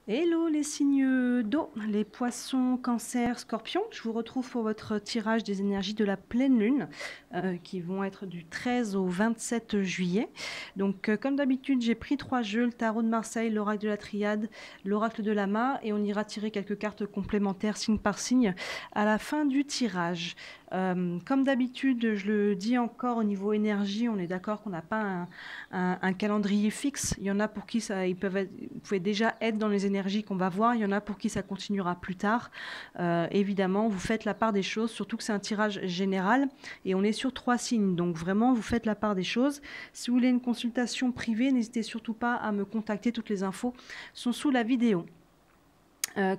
Hello les signes d'eau, les poissons, cancer, scorpions. Je vous retrouve pour votre tirage des énergies de la pleine lune qui vont être du 13 au 27 juillet. Donc comme d'habitude, j'ai pris 3 jeux, le tarot de Marseille, l'oracle de la Triade, l'oracle de Lama, et on ira tirer quelques cartes complémentaires signe par signe à la fin du tirage. Comme d'habitude, je le dis encore au niveau énergie, on est d'accord qu'on n'a pas un calendrier fixe. Il y en a pour qui ça, vous pouvez déjà être dans les énergies qu'on va voir. Il y en a pour qui ça continuera plus tard. Évidemment, vous faites la part des choses, surtout que c'est un tirage général et on est sur 3 signes. Donc vraiment, vous faites la part des choses. Si vous voulez une consultation privée, n'hésitez surtout pas à me contacter. Toutes les infos sont sous la vidéo.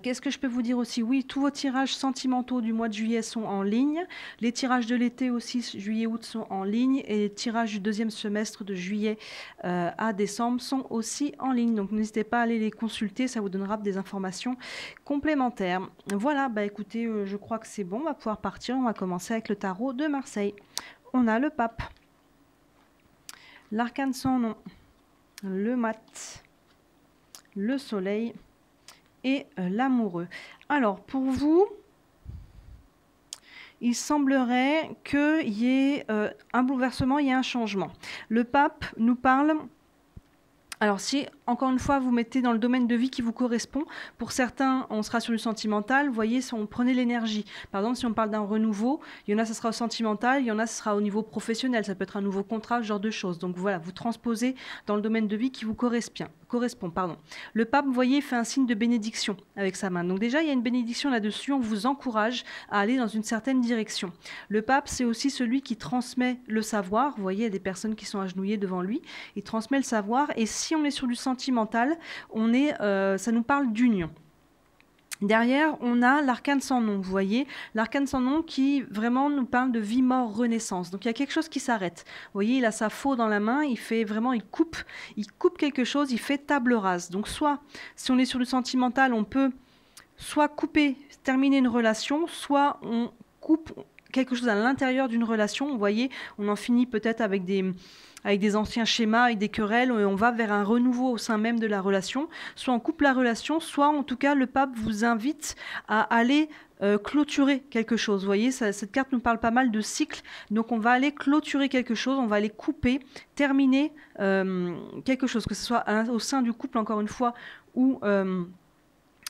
Qu'est-ce que je peux vous dire aussi? Oui, tous vos tirages sentimentaux du mois de juillet sont en ligne. Les tirages de l'été aussi, juillet-août, sont en ligne. Et les tirages du deuxième semestre de juillet à décembre sont aussi en ligne. Donc n'hésitez pas à aller les consulter, ça vous donnera des informations complémentaires. Voilà, bah écoutez, je crois que c'est bon, on va pouvoir partir. On va commencer avec le tarot de Marseille. On a le pape, l'arcane sans nom, le mat, le soleil et l'amoureux. Alors, pour vous, il semblerait qu'il y ait un bouleversement, il y ait un changement. Le pape nous parle... Alors si, encore une fois, vous mettez dans le domaine de vie qui vous correspond, pour certains, on sera sur le sentimental, vous voyez, si on prenait l'énergie. Par exemple, si on parle d'un renouveau, il y en a, ça sera au sentimental, il y en a, ça sera au niveau professionnel, ça peut être un nouveau contrat, ce genre de choses. Donc voilà, vous transposez dans le domaine de vie qui vous correspond. Le pape, vous voyez, fait un signe de bénédiction avec sa main. Donc déjà, il y a une bénédiction là-dessus, on vous encourage à aller dans une certaine direction. Le pape, c'est aussi celui qui transmet le savoir. Vous voyez, il y a des personnes qui sont agenouillées devant lui. Il transmet le savoir. Et si on est sur du sentimental, ça nous parle d'union. Derrière, on a l'arcane sans nom, vous voyez, l'arcane sans nom qui vraiment nous parle de vie, mort, renaissance. Donc il y a quelque chose qui s'arrête. Vous voyez, il a sa faux dans la main, il coupe quelque chose, il fait table rase. Donc soit, si on est sur le sentimental, on peut soit couper, terminer une relation, soit on coupe quelque chose à l'intérieur d'une relation. Vous voyez, on en finit peut-être avec des anciens schémas, avec des querelles, et on va vers un renouveau au sein même de la relation. Soit on coupe la relation, soit en tout cas le pape vous invite à aller clôturer quelque chose. Vous voyez, cette carte nous parle pas mal de cycle, donc on va aller clôturer quelque chose, on va aller couper, terminer quelque chose, que ce soit au sein du couple, encore une fois,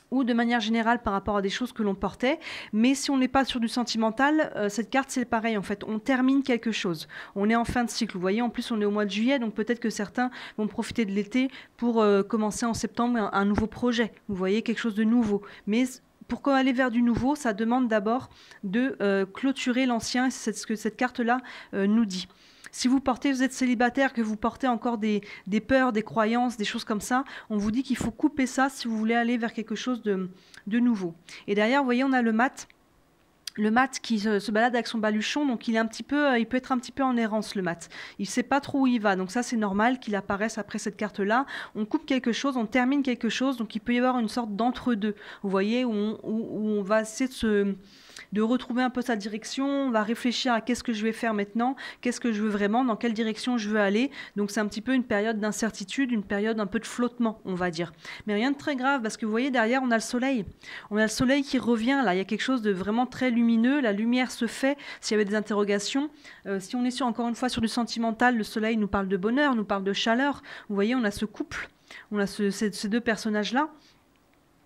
ou de manière générale par rapport à des choses que l'on portait. Mais si on n'est pas sur du sentimental, cette carte, c'est pareil, en fait. On termine quelque chose. On est en fin de cycle. Vous voyez, en plus, on est au mois de juillet, donc peut-être que certains vont profiter de l'été pour commencer en septembre un nouveau projet. Vous voyez, quelque chose de nouveau. Mais pour aller vers du nouveau, ça demande d'abord de clôturer l'ancien. C'est ce que cette carte-là nous dit. Si vous êtes célibataire, que vous portez encore des peurs, des croyances, des choses comme ça, on vous dit qu'il faut couper ça si vous voulez aller vers quelque chose de nouveau. Et derrière, vous voyez, on a le mat. Le mat qui se balade avec son baluchon, donc il peut être un petit peu en errance, le mat. Il ne sait pas trop où il va, donc ça c'est normal qu'il apparaisse après cette carte-là. On coupe quelque chose, on termine quelque chose, donc il peut y avoir une sorte d'entre-deux. Vous voyez, où on va essayer de retrouver un peu sa direction, on va réfléchir à qu'est-ce que je vais faire maintenant, qu'est-ce que je veux vraiment, dans quelle direction je veux aller. Donc c'est un petit peu une période d'incertitude, une période un peu de flottement, on va dire. Mais rien de très grave, parce que vous voyez, derrière, on a le soleil. On a le soleil qui revient, là, il y a quelque chose de vraiment très lumineux, la lumière se fait, s'il y avait des interrogations. Si on est encore une fois sur du sentimental, le soleil nous parle de bonheur, nous parle de chaleur. Vous voyez, on a ce couple, on a ces deux personnages-là.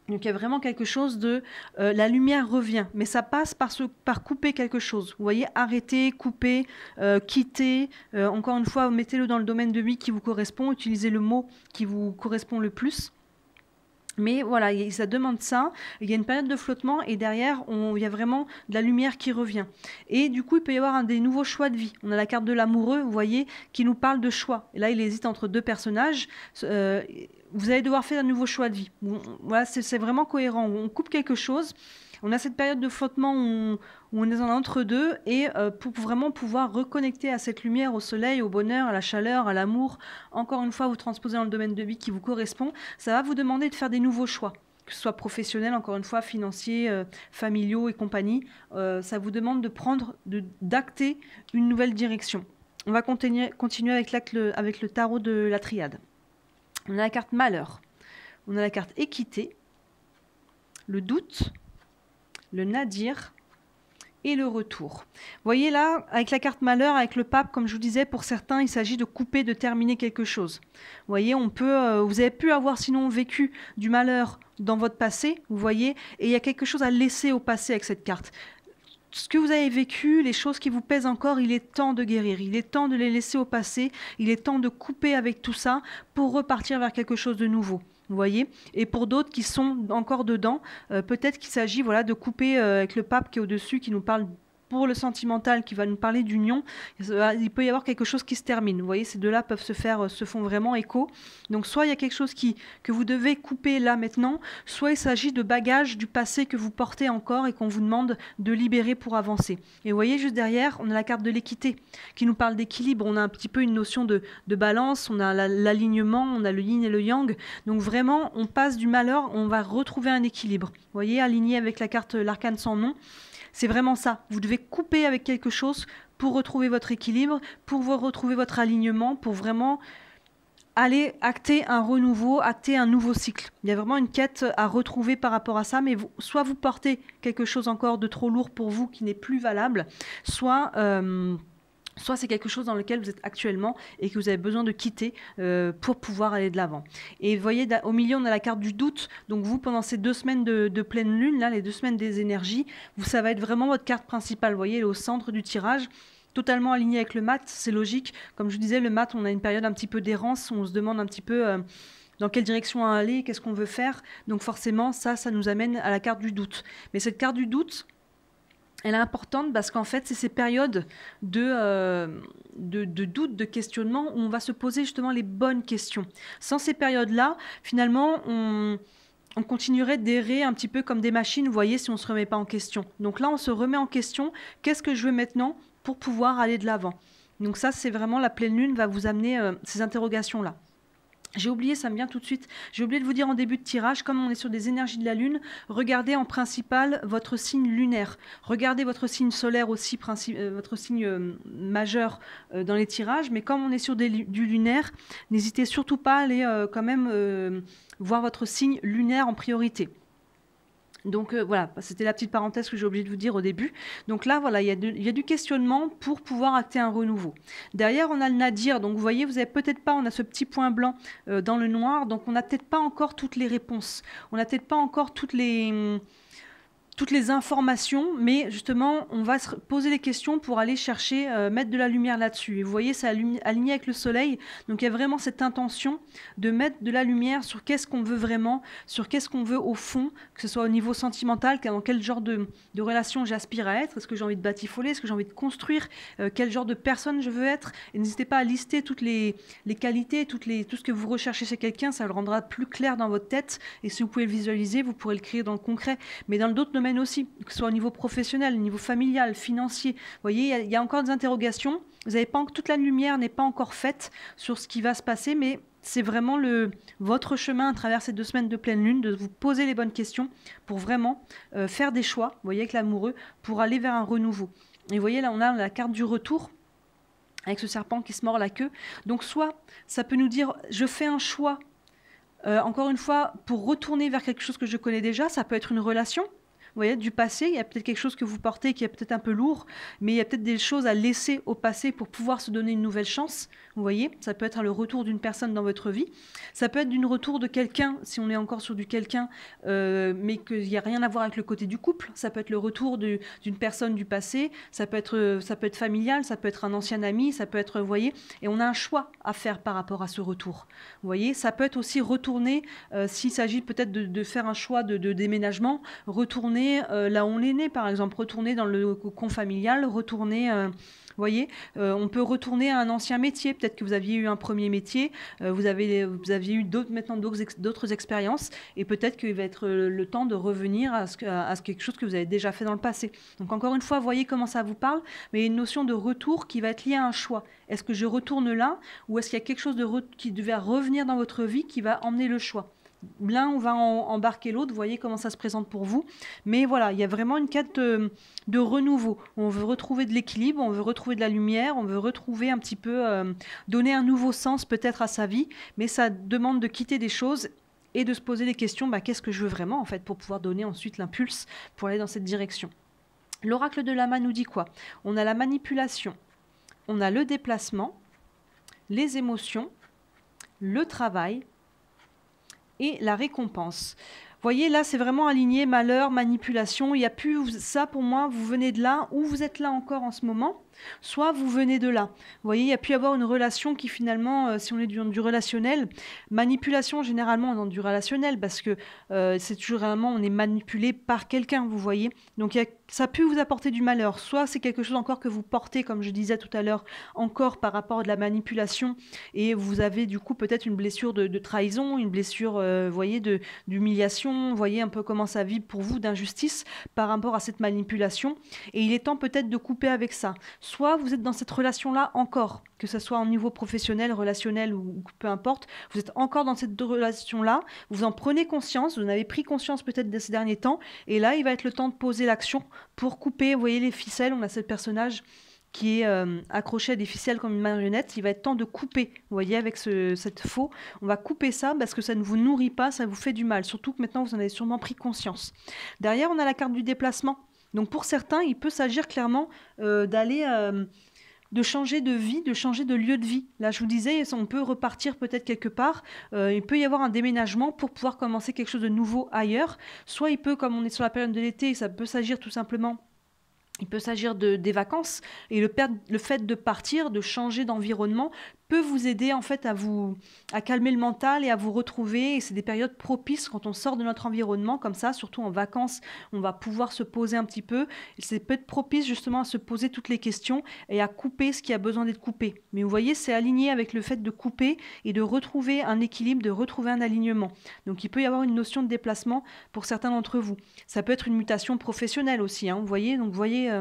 Donc il y a vraiment quelque chose de... la lumière revient, mais ça passe par couper quelque chose. Vous voyez, arrêter, couper, quitter. Encore une fois, mettez-le dans le domaine de vie qui vous correspond, utilisez le mot qui vous correspond le plus. Mais voilà, ça demande ça. Il y a une période de flottement et derrière, il y a vraiment de la lumière qui revient. Et du coup, il peut y avoir des nouveaux choix de vie. On a la carte de l'amoureux, vous voyez, qui nous parle de choix. Et là, il hésite entre deux personnages. Vous allez devoir faire un nouveau choix de vie. Voilà, c'est vraiment cohérent. On coupe quelque chose. On a cette période de flottement où on est dans l'entre-deux et pour vraiment pouvoir reconnecter à cette lumière, au soleil, au bonheur, à la chaleur, à l'amour, encore une fois, vous transposez dans le domaine de vie qui vous correspond, ça va vous demander de faire des nouveaux choix, que ce soit professionnels, encore une fois, financiers, familiaux et compagnie. Ça vous demande d'acter une nouvelle direction. On va continuer avec le tarot de la triade. On a la carte malheur, on a la carte équité le doute, le nadir et le retour. Vous voyez là, avec la carte malheur, avec le pape, comme je vous disais, pour certains, il s'agit de couper, de terminer quelque chose. Vous voyez, vous avez pu avoir sinon vécu du malheur dans votre passé, vous voyez, et il y a quelque chose à laisser au passé avec cette carte. Ce que vous avez vécu, les choses qui vous pèsent encore, il est temps de guérir, il est temps de les laisser au passé, il est temps de couper avec tout ça pour repartir vers quelque chose de nouveau. Vous voyez, et pour d'autres qui sont encore dedans, peut-être qu'il s'agit voilà, de couper avec le pape qui est au-dessus, qui nous parle pour le sentimental, qui va nous parler d'union. Il peut y avoir quelque chose qui se termine. Vous voyez, ces deux-là se font vraiment écho. Donc soit il y a quelque chose que vous devez couper là maintenant, soit il s'agit de bagages du passé que vous portez encore et qu'on vous demande de libérer pour avancer. Et vous voyez, juste derrière, on a la carte de l'équité qui nous parle d'équilibre. On a un petit peu une notion de balance, on a l'alignement, on a le yin et le yang. Donc vraiment, on passe du malheur, on va retrouver un équilibre. Vous voyez, aligné avec la carte l'arcane sans nom. C'est vraiment ça. Vous devez couper avec quelque chose pour retrouver votre équilibre, pour retrouver votre alignement, pour vraiment aller acter un renouveau, acter un nouveau cycle. Il y a vraiment une quête à retrouver par rapport à ça, mais soit vous portez quelque chose encore de trop lourd pour vous qui n'est plus valable, soit c'est quelque chose dans lequel vous êtes actuellement et que vous avez besoin de quitter pour pouvoir aller de l'avant. Et vous voyez, au milieu, on a la carte du doute. Donc vous, pendant ces 2 semaines de pleine lune, là, les 2 semaines des énergies, ça va être vraiment votre carte principale. Vous voyez, elle est au centre du tirage, totalement alignée avec le mat. C'est logique. Comme je vous disais, le mat, on a une période un petit peu d'errance. On se demande un petit peu dans quelle direction aller, qu'est-ce qu'on veut faire. Donc forcément, ça nous amène à la carte du doute. Mais cette carte du doute, elle est importante parce qu'en fait, c'est ces périodes de doute, de questionnement où on va se poser justement les bonnes questions. Sans ces périodes-là, finalement, on continuerait d'errer un petit peu comme des machines, vous voyez, si on ne se remet pas en question. Donc là, on se remet en question. Qu'est-ce que je veux maintenant pour pouvoir aller de l'avant? Donc ça, c'est vraiment la pleine lune va vous amener ces interrogations-là. J'ai oublié, ça me vient tout de suite, j'ai oublié de vous dire en début de tirage, comme on est sur des énergies de la Lune, regardez en principal votre signe lunaire. Regardez votre signe solaire aussi, votre signe majeur dans les tirages, mais comme on est sur du lunaire, n'hésitez surtout pas à aller quand même voir votre signe lunaire en priorité. Donc voilà, c'était la petite parenthèse que j'ai oublié de vous dire au début. Donc là, voilà, il y a du questionnement pour pouvoir acter un renouveau. Derrière, on a le nadir. Donc vous voyez, vous avez peut-être pas, on a ce petit point blanc dans le noir. Donc on n'a peut-être pas encore toutes les réponses. On n'a peut-être pas encore toutes les informations, mais justement, on va se poser les questions pour aller chercher, mettre de la lumière là-dessus. Et vous voyez, c'est aligné avec le soleil. Donc, il y a vraiment cette intention de mettre de la lumière sur qu'est-ce qu'on veut vraiment, sur qu'est-ce qu'on veut au fond, que ce soit au niveau sentimental, dans quel genre de relation j'aspire à être. Est-ce que j'ai envie de batifoler? Est-ce que j'ai envie de construire? Quel genre de personne je veux être? Et n'hésitez pas à lister toutes les qualités, tout ce que vous recherchez chez quelqu'un. Ça le rendra plus clair dans votre tête. Et si vous pouvez le visualiser, vous pourrez le créer dans le concret. Mais dans d'autres domaines aussi, que ce soit au niveau professionnel, au niveau familial, financier. Vous voyez, il y a encore des interrogations. Vous avez pas, toute la lumière n'est pas encore faite sur ce qui va se passer, mais c'est vraiment votre chemin à travers ces 2 semaines de pleine lune, de vous poser les bonnes questions pour vraiment faire des choix, vous voyez, avec l'amoureux, pour aller vers un renouveau. Et vous voyez, là, on a la carte du retour, avec ce serpent qui se mord la queue. Donc, soit ça peut nous dire, je fais un choix, encore une fois, pour retourner vers quelque chose que je connais déjà. Ça peut être une relation. Vous voyez, du passé, il y a peut-être quelque chose que vous portez qui est peut-être un peu lourd, mais il y a peut-être des choses à laisser au passé pour pouvoir se donner une nouvelle chance. Vous voyez, ça peut être le retour d'une personne dans votre vie. Ça peut être du retour de quelqu'un, si on est encore sur du quelqu'un, mais qu'il n'y a rien à voir avec le côté du couple. Ça peut être le retour d'une personne du passé. Ça peut être familial, ça peut être un ancien ami, ça peut être, vous voyez, et on a un choix à faire par rapport à ce retour. Vous voyez, ça peut être aussi retourner, s'il s'agit peut-être de faire un choix de déménagement, retourner là où on est né, par exemple, retourner dans le cocon familial, retourner, vous voyez, on peut retourner à un ancien métier. Peut-être que vous aviez eu un premier métier, vous aviez eu d'autres expériences, et peut-être qu'il va être le temps de revenir à quelque chose que vous avez déjà fait dans le passé. Donc encore une fois, vous voyez comment ça vous parle, mais il y a une notion de retour qui va être liée à un choix. Est-ce que je retourne là, ou est-ce qu'il y a quelque chose qui devait revenir dans votre vie qui va emmener le choix? L'un, on va embarquer l'autre, vous voyez comment ça se présente pour vous. Mais voilà, il y a vraiment une quête de renouveau. On veut retrouver de l'équilibre, on veut retrouver de la lumière, on veut retrouver un petit peu, donner un nouveau sens peut-être à sa vie, mais ça demande de quitter des choses et de se poser des questions, qu'est-ce que je veux vraiment en fait pour pouvoir donner ensuite l'impulse pour aller dans cette direction. L'oracle de Lama nous dit quoi? On a la manipulation, on a le déplacement, les émotions, le travail et la récompense. Vous voyez, là, c'est vraiment aligné malheur, manipulation. Il n'y a plus ça pour moi. Vous venez de là ou vous êtes là encore en ce moment, soit vous venez de là. Vous voyez, il y a pu y avoir une relation qui finalement, si on est du relationnel, manipulation, généralement, on est dans du relationnel parce que c'est toujours réellement, on est manipulé par quelqu'un, vous voyez. Donc, ça a pu vous apporter du malheur. Soit c'est quelque chose encore que vous portez, comme je disais tout à l'heure, encore par rapport à de la manipulation et vous avez du coup peut-être une blessure de trahison, une blessure, vous voyez, d'humiliation. Vous voyez un peu comment ça vibre pour vous, d'injustice par rapport à cette manipulation. Et il est temps peut-être de couper avec ça. Soit vous êtes dans cette relation-là encore, que ce soit au niveau professionnel, relationnel ou peu importe, vous êtes encore dans cette relation-là, vous en prenez conscience, vous en avez pris conscience peut-être de ces derniers temps, et là, il va être le temps de poser l'action pour couper, vous voyez les ficelles, on a ce personnage qui est accroché à des ficelles comme une marionnette, il va être temps de couper, vous voyez, avec cette faux, on va couper ça parce que ça ne vous nourrit pas, ça vous fait du mal, surtout que maintenant vous en avez sûrement pris conscience. Derrière, on a la carte du déplacement. Donc pour certains, il peut s'agir clairement d'aller, de changer de vie, de changer de lieu de vie. Là, je vous disais, on peut repartir peut-être quelque part. Il peut y avoir un déménagement pour pouvoir commencer quelque chose de nouveau ailleurs. Soit il peut, comme on est sur la période de l'été, ça peut s'agir tout simplement... Il peut s'agir des vacances et le fait de partir, de changer d'environnement peut vous aider en fait à calmer le mental et à vous retrouver. Et c'est des périodes propices quand on sort de notre environnement comme ça, surtout en vacances, on va pouvoir se poser un petit peu. C'est peut-être propice justement à se poser toutes les questions et à couper ce qui a besoin d'être coupé. Mais vous voyez, c'est aligné avec le fait de couper et de retrouver un équilibre, de retrouver un alignement. Donc il peut y avoir une notion de déplacement pour certains d'entre vous. Ça peut être une mutation professionnelle aussi, hein, vous voyez. Donc vous voyez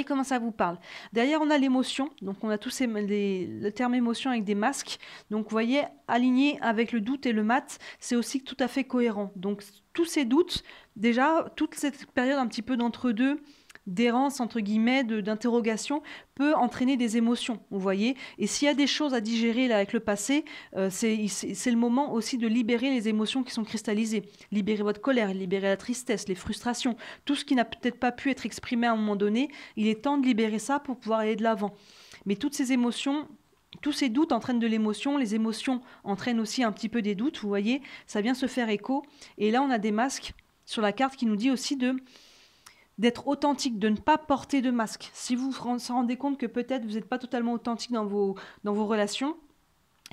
comment ça vous parle. Derrière, on a l'émotion. Donc, on a tous le terme émotion avec des masques. Donc, vous voyez, aligné avec le doute et le mat, c'est aussi tout à fait cohérent. Donc, tous ces doutes, déjà, toute cette période un petit peu d'entre-deux, d'errance, entre guillemets, d'interrogation, peut entraîner des émotions, vous voyez. Et s'il y a des choses à digérer là, avec le passé, c'est le moment aussi de libérer les émotions qui sont cristallisées. Libérer votre colère, libérer la tristesse, les frustrations, tout ce qui n'a peut-être pas pu être exprimé à un moment donné, il est temps de libérer ça pour pouvoir aller de l'avant. Mais toutes ces émotions... Tous ces doutes entraînent de l'émotion, les émotions entraînent aussi un petit peu des doutes, vous voyez, ça vient se faire écho. Et là, on a des masques sur la carte qui nous dit aussi d'être authentique, de ne pas porter de masque. Si vous vous rendez compte que peut-être vous n'êtes pas totalement authentique dans vos relations,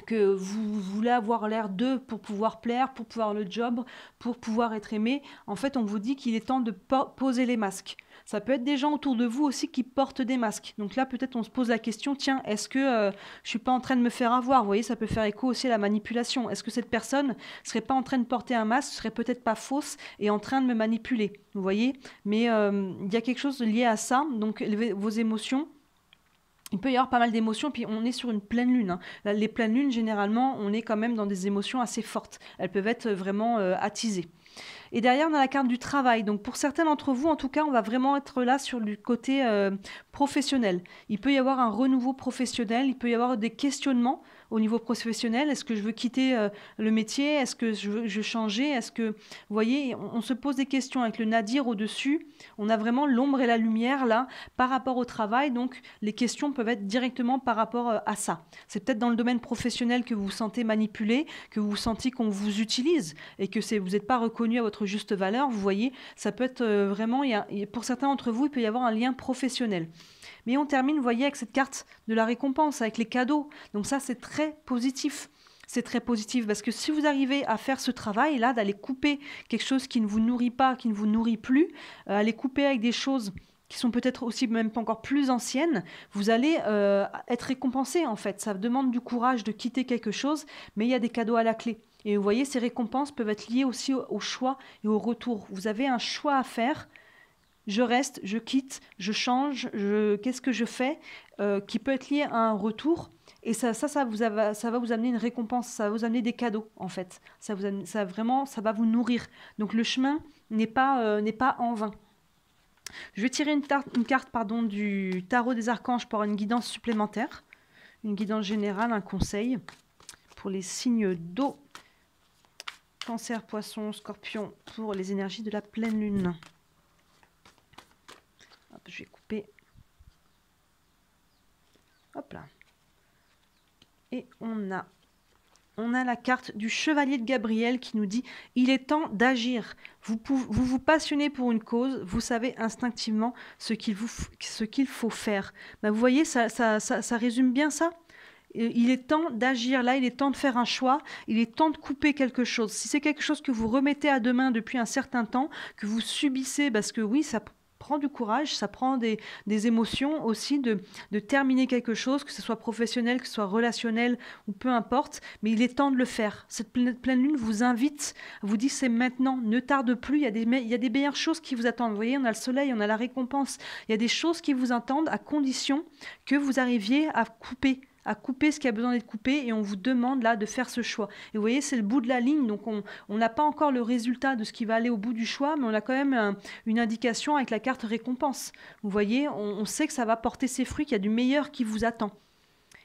que vous voulez avoir l'air d'eux pour pouvoir plaire, pour pouvoir le job, pour pouvoir être aimé, en fait, on vous dit qu'il est temps de poser les masques. Ça peut être des gens autour de vous aussi qui portent des masques. Donc là, peut-être on se pose la question, tiens, est-ce que je ne suis pas en train de me faire avoir? Vous voyez, ça peut faire écho aussi à la manipulation. Est-ce que cette personne ne serait pas en train de porter un masque, serait peut-être pas fausse et en train de me manipuler? Vous voyez? Mais il y a quelque chose lié à ça, donc vos émotions. Il peut y avoir pas mal d'émotions, puis on est sur une pleine lune. Hein. Les pleines lunes, généralement, on est quand même dans des émotions assez fortes. Elles peuvent être vraiment attisées. Et derrière, on a la carte du travail. Donc, pour certains d'entre vous, en tout cas, on va vraiment être là sur le côté professionnel. Il peut y avoir un renouveau professionnel, il peut y avoir des questionnements au niveau professionnel. Est-ce que je veux quitter le métier? Est-ce que je veux changer? Est-ce que, vous voyez, on se pose des questions avec le nadir au-dessus. On a vraiment l'ombre et la lumière là par rapport au travail. Donc, les questions peuvent être directement par rapport à ça. C'est peut-être dans le domaine professionnel que vous vous sentez manipulé, que vous sentez qu'on vous utilise et que vous n'êtes pas reconnu à votre juste valeur. Vous voyez, ça peut être vraiment, pour certains d'entre vous, il peut y avoir un lien professionnel. Mais on termine, vous voyez, avec cette carte de la récompense, avec les cadeaux. Donc ça, c'est très positif. C'est très positif parce que si vous arrivez à faire ce travail-là, d'aller couper quelque chose qui ne vous nourrit pas, qui ne vous nourrit plus, aller couper avec des choses qui sont peut-être aussi même pas encore plus anciennes, vous allez être récompensé en fait. Ça demande du courage de quitter quelque chose, mais il y a des cadeaux à la clé. Et vous voyez, ces récompenses peuvent être liées aussi au choix et au retour. Vous avez un choix à faire. Je reste, je quitte, je change, qu'est-ce que je fais qui peut être lié à un retour. Et ça va vous amener une récompense, ça va vous amener des cadeaux en fait. Ça va vous nourrir. Donc le chemin n'est pas en vain. Je vais tirer une carte du tarot des archanges pour une guidance supplémentaire, une guidance générale, un conseil pour les signes d'eau Cancer, Poisson, Scorpion pour les énergies de la pleine lune. Hop, je vais couper. Hop là. Et on a la carte du Chevalier de Gabriel qui nous dit « Il est temps d'agir. Vous vous passionnez pour une cause, vous savez instinctivement ce qu'il faut faire. » Bah, vous voyez, ça résume bien ça. Il est temps d'agir, là, il est temps de faire un choix, il est temps de couper quelque chose. Si c'est quelque chose que vous remettez à demain depuis un certain temps, que vous subissez, parce que oui, ça prend du courage, ça prend des émotions aussi de terminer quelque chose, que ce soit professionnel, que ce soit relationnel ou peu importe, mais il est temps de le faire. Cette pleine lune vous invite, vous dit c'est maintenant, ne tarde plus, il y a des meilleures choses qui vous attendent. Vous voyez, on a le soleil, on a la récompense, il y a des choses qui vous attendent à condition que vous arriviez à couper ce qui a besoin d'être coupé, et on vous demande là de faire ce choix. Et vous voyez, c'est le bout de la ligne, donc on n'a pas encore le résultat de ce qui va aller au bout du choix, mais on a quand même une indication avec la carte récompense. Vous voyez, on sait que ça va porter ses fruits, qu'il y a du meilleur qui vous attend.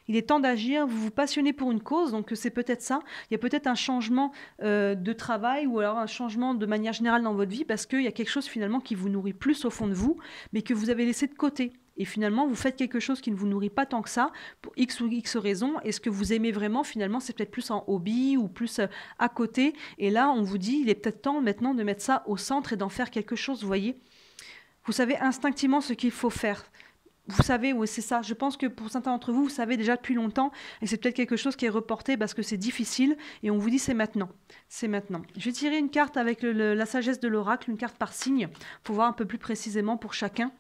Il est temps d'agir, vous vous passionnez pour une cause, donc c'est peut-être ça. Il y a peut-être un changement de travail ou alors un changement de manière générale dans votre vie parce qu'il y a quelque chose finalement qui vous nourrit plus au fond de vous, mais que vous avez laissé de côté. Et finalement, vous faites quelque chose qui ne vous nourrit pas tant que ça, pour X ou X raisons. Et ce que vous aimez vraiment, finalement, c'est peut-être plus en hobby ou plus à côté. Et là, on vous dit, il est peut-être temps maintenant de mettre ça au centre et d'en faire quelque chose, vous voyez. Vous savez instinctivement ce qu'il faut faire. Vous savez, oui, c'est ça. Je pense que pour certains d'entre vous, vous savez déjà depuis longtemps, et c'est peut-être quelque chose qui est reporté parce que c'est difficile, et on vous dit c'est maintenant. C'est maintenant. Je vais tirer une carte avec la sagesse de l'oracle, une carte par signe, pour voir un peu plus précisément pour chacun.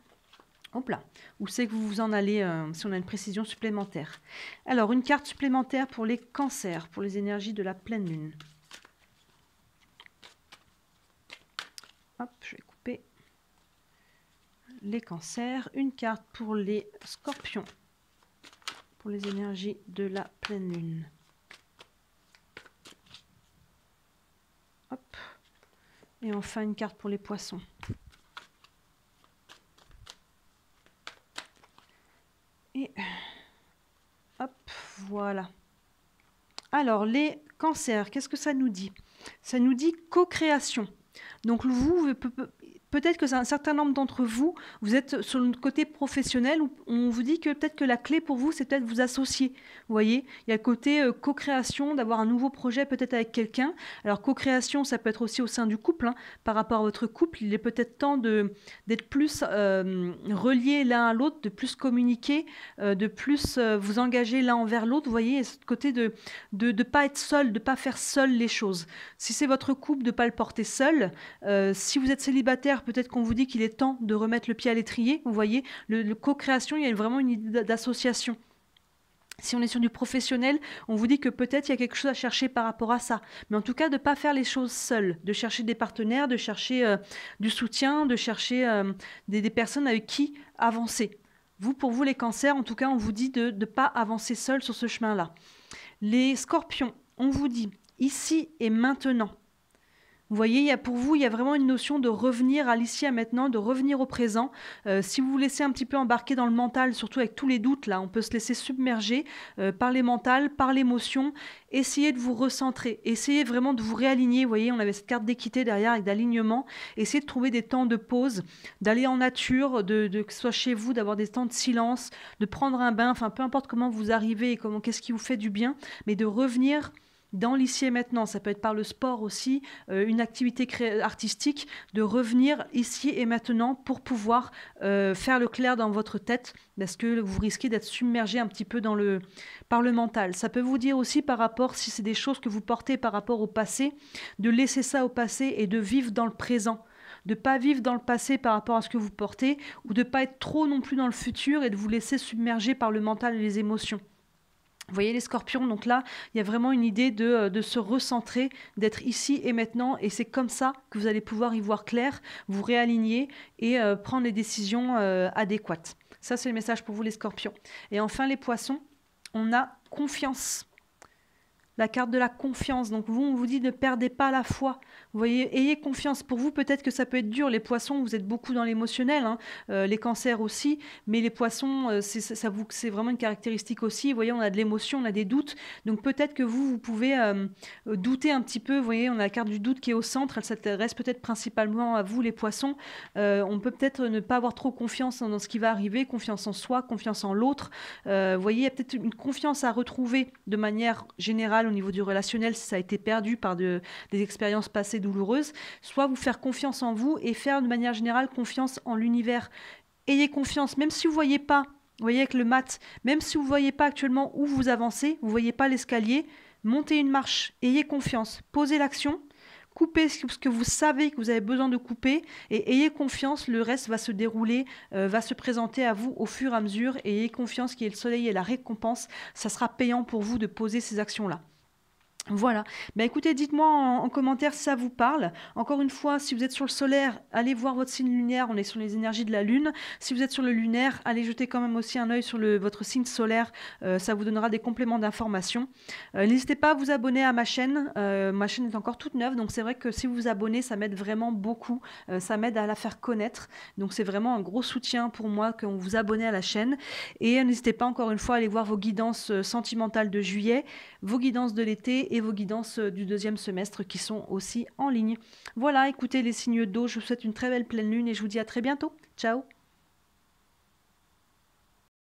Hop là, où c'est que vous vous en allez si on a une précision supplémentaire. Alors, une carte supplémentaire pour les cancers, pour les énergies de la pleine lune. Hop, je vais couper les cancers. Une carte pour les scorpions, pour les énergies de la pleine lune. Hop. Et enfin, une carte pour les poissons. Et hop, voilà. Alors, les cancers, qu'est-ce que ça nous dit? Ça nous dit co-création. Donc, vous, peut-être que un certain nombre d'entre vous, vous êtes sur le côté professionnel, où on vous dit que peut-être que la clé pour vous, c'est peut-être vous associer. Vous voyez, il y a le côté co-création, d'avoir un nouveau projet peut-être avec quelqu'un. Alors, co-création, ça peut être aussi au sein du couple. Hein. Par rapport à votre couple, il est peut-être temps d'être plus reliés l'un à l'autre, de plus communiquer, de plus vous engager l'un envers l'autre. Vous voyez, ce côté de ne pas être seul, de ne pas faire seul les choses. Si c'est votre couple, de ne pas le porter seul. Si vous êtes célibataire, peut-être qu'on vous dit qu'il est temps de remettre le pied à l'étrier. Vous voyez, le co-création, il y a vraiment une idée d'association. Si on est sur du professionnel, on vous dit que peut-être il y a quelque chose à chercher par rapport à ça. Mais en tout cas, de ne pas faire les choses seules, de chercher des partenaires, de chercher du soutien, de chercher des personnes avec qui avancer. Pour vous les cancers, en tout cas, on vous dit de ne pas avancer seul sur ce chemin-là. Les scorpions, on vous dit ici et maintenant. Vous voyez, pour vous, il y a vraiment une notion de revenir à l'ici et maintenant, de revenir au présent. Si vous vous laissez un petit peu embarquer dans le mental, surtout avec tous les doutes, là, on peut se laisser submerger par les mentales, par l'émotion. Essayez de vous recentrer, essayez vraiment de vous réaligner. Vous voyez, on avait cette carte d'équité derrière avec d'alignement. Essayez de trouver des temps de pause, d'aller en nature, que ce soit chez vous, d'avoir des temps de silence, de prendre un bain, enfin peu importe comment vous arrivez et qu'est-ce qui vous fait du bien, mais de revenir dans l'ici et maintenant. Ça peut être par le sport aussi, une activité artistique, de revenir ici et maintenant pour pouvoir faire le clair dans votre tête, parce que vous risquez d'être submergé un petit peu par le mental. Ça peut vous dire aussi par rapport, si c'est des choses que vous portez par rapport au passé, de laisser ça au passé et de vivre dans le présent. De ne pas vivre dans le passé par rapport à ce que vous portez, ou de ne pas être trop non plus dans le futur et de vous laisser submerger par le mental et les émotions. Vous voyez les scorpions, donc là, il y a vraiment une idée de se recentrer, d'être ici et maintenant, et c'est comme ça que vous allez pouvoir y voir clair, vous réaligner et prendre les décisions adéquates. Ça, c'est le message pour vous les scorpions. Et enfin, les poissons, on a confiance. la carte de la confiance. Donc vous, on vous dit ne perdez pas la foi. Vous voyez, ayez confiance. Pour vous, peut-être que ça peut être dur. Les poissons, vous êtes beaucoup dans l'émotionnel, hein, les cancers aussi, mais les poissons, c'est vraiment une caractéristique aussi. Vous voyez, on a de l'émotion, on a des doutes. Donc peut-être que vous pouvez douter un petit peu. Vous voyez, on a la carte du doute qui est au centre. Elle s'adresse peut-être principalement à vous, les poissons. On peut peut-être ne pas avoir trop confiance dans ce qui va arriver, confiance en soi, confiance en l'autre. Vous voyez, il y a peut-être une confiance à retrouver de manière générale au niveau du relationnel si ça a été perdu par des expériences passées douloureuses. Soit vous faire confiance en vous et faire de manière générale confiance en l'univers. Ayez confiance, même si vous ne voyez pas, vous voyez avec le mat, même si vous ne voyez pas actuellement où vous avancez, vous ne voyez pas l'escalier, montez une marche, ayez confiance, posez l'action, coupez ce que vous savez que vous avez besoin de couper et ayez confiance, le reste va se dérouler, va se présenter à vous au fur et à mesure et ayez confiance qu'il y ait le soleil et la récompense, ça sera payant pour vous de poser ces actions-là. Voilà. Ben écoutez, dites-moi en commentaire si ça vous parle. Encore une fois, si vous êtes sur le solaire, allez voir votre signe lunaire. On est sur les énergies de la Lune. Si vous êtes sur le lunaire, allez jeter quand même aussi un œil sur votre signe solaire. Ça vous donnera des compléments d'information. N'hésitez pas à vous abonner à ma chaîne. Ma chaîne est encore toute neuve, donc c'est vrai que si vous vous abonnez, ça m'aide vraiment beaucoup. Ça m'aide à la faire connaître. Donc c'est vraiment un gros soutien pour moi quand vous vous abonnez à la chaîne. Et n'hésitez pas encore une fois à aller voir vos guidances sentimentales de juillet, vos guidances de l'été et vos guidances du deuxième semestre qui sont aussi en ligne. Voilà, écoutez les signes d'eau, je vous souhaite une très belle pleine lune et je vous dis à très bientôt. Ciao!